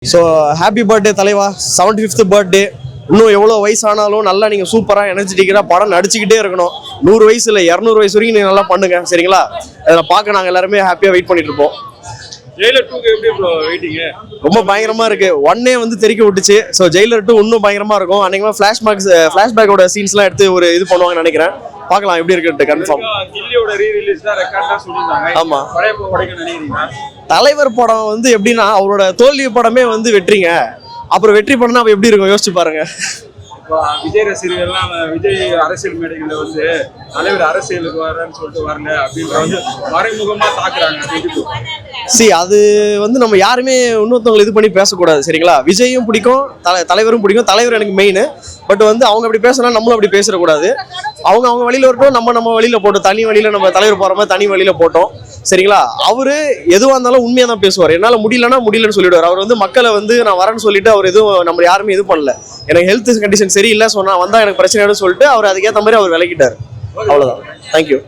So happy birthday தலைவா, 75th birthday. இன்னும் எவ்வளோ வயசானாலும் நல்லா நீங்கள் சூப்பராக எனர்ஜெட்டிக்காக படம் நடிச்சுக்கிட்டே இருக்கணும். 100 வயசு இல்லை 200 வயசு வரைக்கும் நீங்கள் நல்லா பண்ணுங்க, சரிங்களா? அதை பார்க்க நாங்கள் எல்லாருமே ஹாப்பியாக வெயிட் பண்ணிட்டு இருப்போம். ஜெயிலர் 2க்கு எப்படி ப்ரோ வெயிட்டிங்? ரொம்ப பயங்கரமா இருக்கு. 1 வந்து தெறிக்க விட்டுச்சு. ஸோ ஜெயிலர் 2 இன்னும் பயங்கரமா இருக்கும். அன்னைக்கு ஃபிளாஷ்பேக்கோட சீன்ஸ்லாம் எடுத்து ஒரு இது பண்ணுவாங்கன்னு நினைக்கிறேன். பார்க்கலாம் எப்படி இருக்குன்ட்டு. கன்ஃபார்ம் கில்லியோட ரீ-ரிலீஸ் தான் ரெக்கார்டா சொல்லிருந்தாங்க. ஆமா. பழைய உடைக்க நினைக்கிறீங்க? தலைவர் படம் வந்து எப்படின்னா அவரோட தோல்வி படமே வந்து வெற்றிங்க. அப்புறம் வெற்றி படம்னா அப்ப எப்படி இருக்கும் யோசிச்சு பாருங்க. விஜய் ரசிகர்கள்லாம் விஜய் அரசியல் மேடைகள்ல வந்து தலைவர் அரசியலுக்கு வரேன்னு சொல்லிட்டு வரல அப்படின்ற வந்து மறைமுகமா தாக்குறாங்க. அது வந்து நம்ம யாருமே இன்னொருத்தவங்களை இது பண்ணி பேசக்கூடாது, சரிங்களா? விஜயும் பிடிக்கும், தலைவரும் பிடிக்கும். தலைவர் எனக்கு மெயின். பட் வந்து அவங்க அப்படி பேசினா நம்மளும் அப்படி பேசிடக்கூடாது. அவங்க வழியில இருக்கட்டும், நம்ம வழியில போட்டோம். தனி வழியில நம்ம தலைவர் போற மாதிரி தனி வழியில போட்டோம், சரிங்களா? அவரு எதுவாக இருந்தாலும் உண்மையா தான் பேசுவார். என்னால முடியலன்னு சொல்லிடுவார். அவர் வந்து மக்களை வந்து நான் வரேன்னு சொல்லிட்டு அவர் எதுவும் நம்ம யாருமே இது பண்ணல. எனக்கு ஹெல்த் கண்டிஷன் சரியில்லை சொன்னா வந்தா எனக்கு பிரச்சனை சொல்லிட்டு அவர் அதுக்கேற்ற மாதிரி அவர் விலகிட்டார். அவ்வளவுதான். தேங்க்யூ.